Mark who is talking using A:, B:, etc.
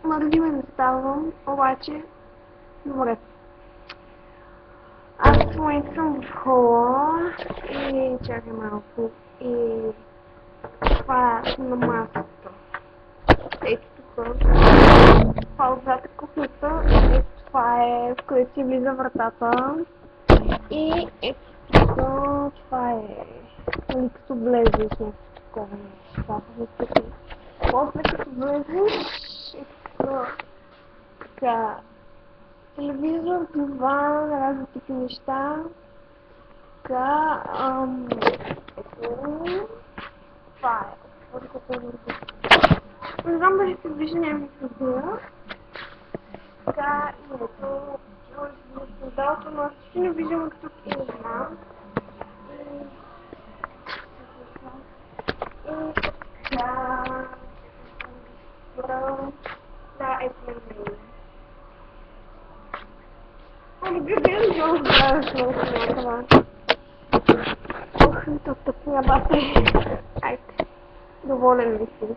A: мързиме не ставам, обаче добре. Аз в момента съм в хола и чакай малко. И това е на масата. Ето тук. Това е отзад е кухнята. Ето това е в където си влиза вратата. И ето тук това е като влезе с нещо такова. Това е после като влезеш ето тук така телевизор, диван, разни типи неща. Така, ето, това е. Не знам дали се вижда, няма микрофона. Така, и ето, създалото, но аз ще не виждам от тук и не знам. И така, да, ето ме. Ами гледам много здраве, много това. Ох, тук на бате. Айде, доволен ли си?